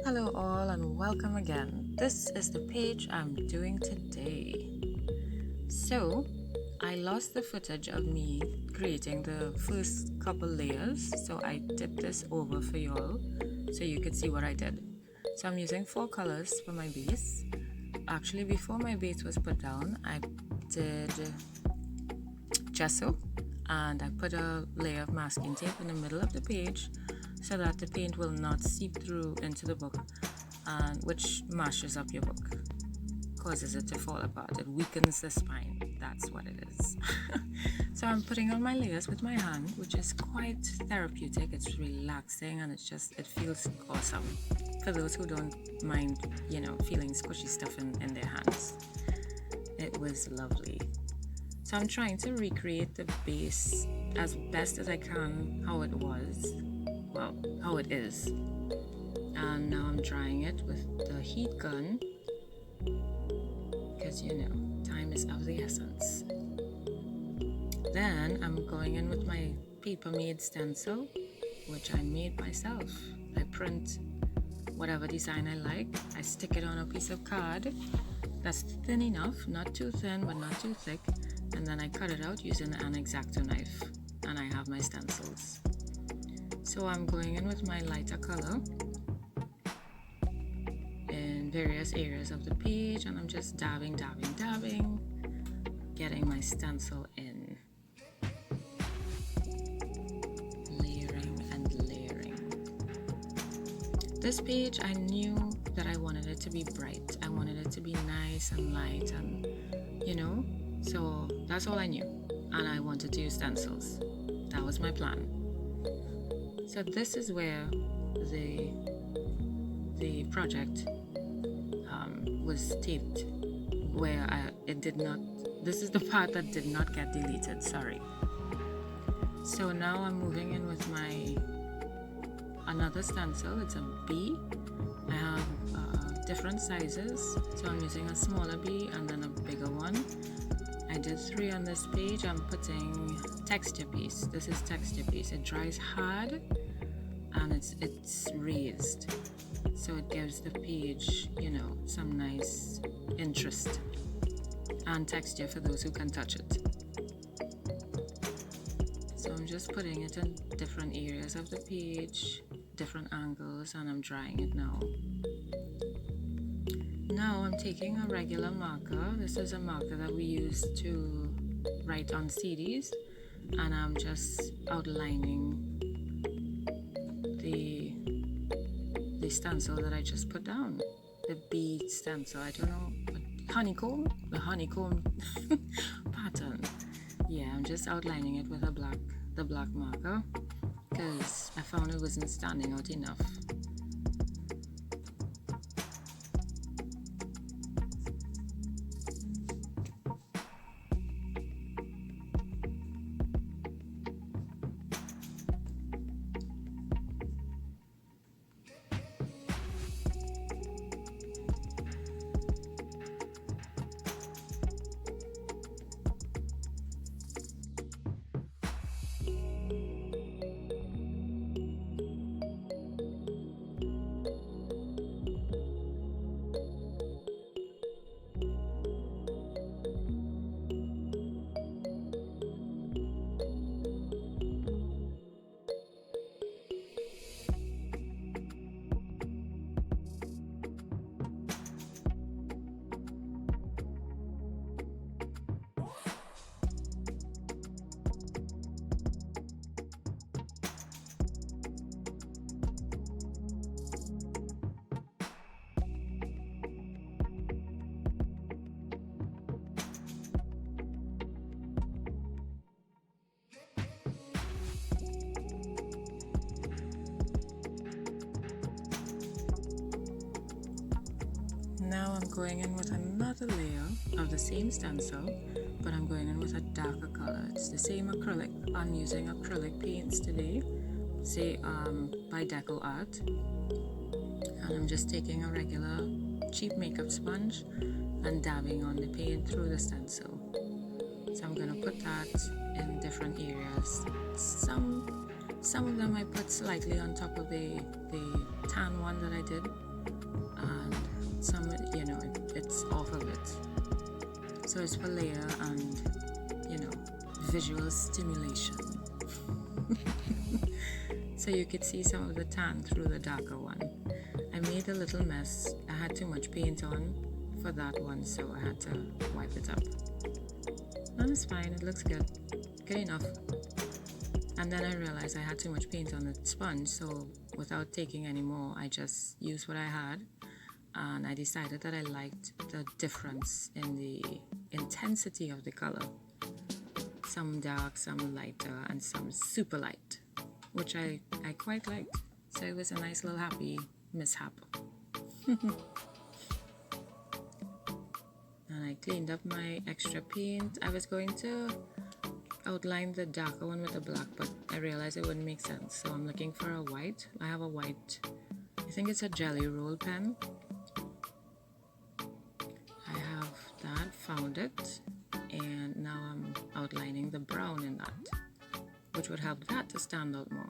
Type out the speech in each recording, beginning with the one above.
Hello all and welcome again. This is the page I'm doing today. So, I lost the footage of me creating the first couple layers, so I dipped this over for y'all so you could see what I did. So I'm using 4 colors for my base. Actually, before my base was put down, I did gesso and I put a layer of masking tape in the middle of the page so that the paint will not seep through into the book, and which mashes up your book, causes it to fall apart. It weakens the spine. That's what it is. So I'm putting on my layers with my hand, which is quite therapeutic. It's relaxing and it feels awesome for those who don't mind, feeling squishy stuff in their hands. It was lovely. So I'm trying to recreate the base as best as I can how it is. And now I'm drying it with the heat gun because time is of the essence. Then I'm going in with my paper made stencil, which I made myself. I print whatever design I like. I stick it on a piece of card that's thin enough, not too thin but not too thick, and then I cut it out using an X-Acto knife, and I have my stencils. So I'm going in with my lighter color in various areas of the page, and I'm just dabbing, getting my stencil in. Layering and layering. This page, I knew that I wanted it to be bright. I wanted it to be nice and light and, so that's all I knew. And I wanted to use stencils. That was my plan. So this is where the project was taped, where this is the part that did not get deleted, sorry. So now I'm moving in with my another stencil. It's a B. I have different sizes, so I'm using a smaller B and then a bigger one. I did 3 on this page. I'm putting texture piece. This is texture piece. It dries hard and it's raised, so it gives the page some nice interest and texture for those who can touch it. So I'm just putting it in different areas of the page, different angles, and I'm drying it now. Now I'm taking a regular marker. This is a marker that we use to write on CDs, and I'm just outlining the stencil that I just put down, the bead stencil. I don't know, the honeycomb pattern. Yeah, I'm just outlining it with the black marker because I found it wasn't standing out enough. Now I'm going in with another layer of the same stencil, but I'm going in with a darker color. It's the same acrylic. I'm using acrylic paints today, by Deco Art. And I'm just taking a regular cheap makeup sponge and dabbing on the paint through the stencil. So I'm going to put that in different areas. Some of them I put slightly on top of the tan one that I did, and some, you know, it's off of it. So it's for layer and, you know, visual stimulation. So you could see some of the tan through the darker one. I made a little mess. I had too much paint on for that one, so I had to wipe it up. And it's fine, it looks good. Good enough. And then I realized I had too much paint on the sponge, so without taking any more, I just used what I had. And I decided that I liked the difference in the intensity of the color. Some dark, some lighter, and some super light, which I quite liked. So it was a nice little happy mishap. And I cleaned up my extra paint. I was going to outline the darker one with the black, but I realized it wouldn't make sense. So I'm looking for a white. I have a white, I think it's a jelly roll pen. I have that, found it, and now I'm outlining the brown in that, which would help that to stand out more.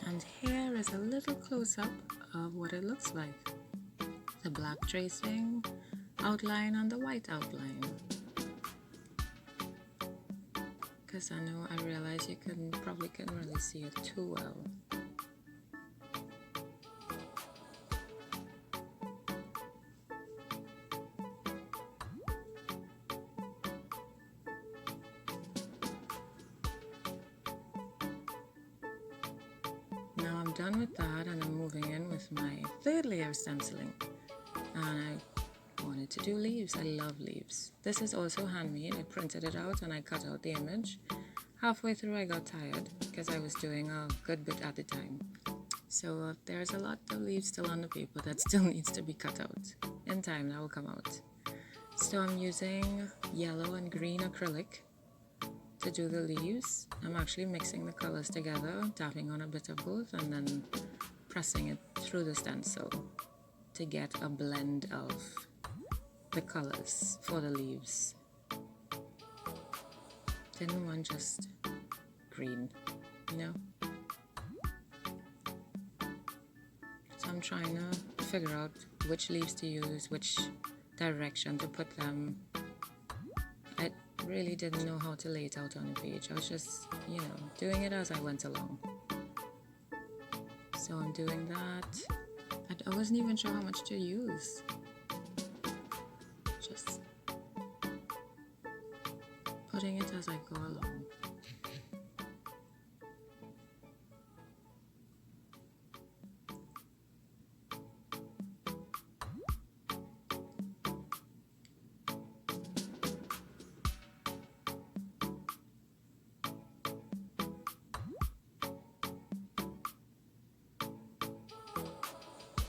And here is a little close-up of what it looks like. The black tracing outline and the white outline. Because I realize you probably couldn't really see it too well. I'm done with that, and I'm moving in with my third layer of stenciling, and I wanted to do leaves. I love leaves. This is also handmade. I printed it out and I cut out the image. Halfway through I got tired because I was doing a good bit at a time. So there's a lot of leaves still on the paper that still needs to be cut out. In time that will come out. So I'm using yellow and green acrylic to do the leaves. I'm actually mixing the colors together, tapping on a bit of both, and then pressing it through the stencil to get a blend of the colors for the leaves. Didn't want just green, you know? So I'm trying to figure out which leaves to use, which direction to put them. I really didn't know how to lay it out on the page. I was just, doing it as I went along. So I'm doing that. I wasn't even sure how much to use. Just putting it as I go along.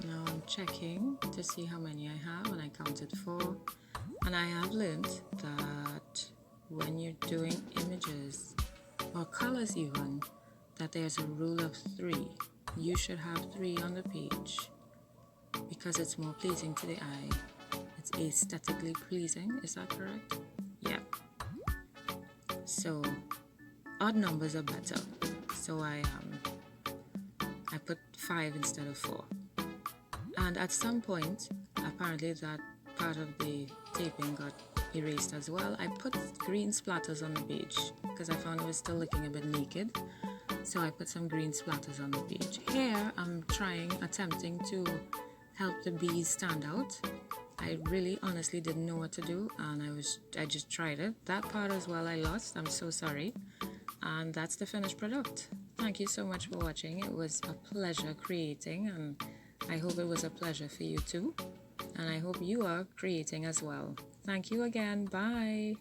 Now I'm checking to see how many I have, and I counted 4. And I have learned that when you're doing images or colors even, that there's a rule of 3. You should have 3 on the page because it's more pleasing to the eye. It's aesthetically pleasing, is that correct? Yeah. So odd numbers are better. So I put 5 instead of 4. And at some point, apparently that part of the taping got erased as well. I put green splatters on the page because I found it was still looking a bit naked. So I put some green splatters on the page. Here, I'm attempting to help the bees stand out. I really honestly didn't know what to do, and I just tried it. That part as well I lost. I'm so sorry. And that's the finished product. Thank you so much for watching. It was a pleasure creating, and I hope it was a pleasure for you too. And I hope you are creating as well. Thank you again. Bye.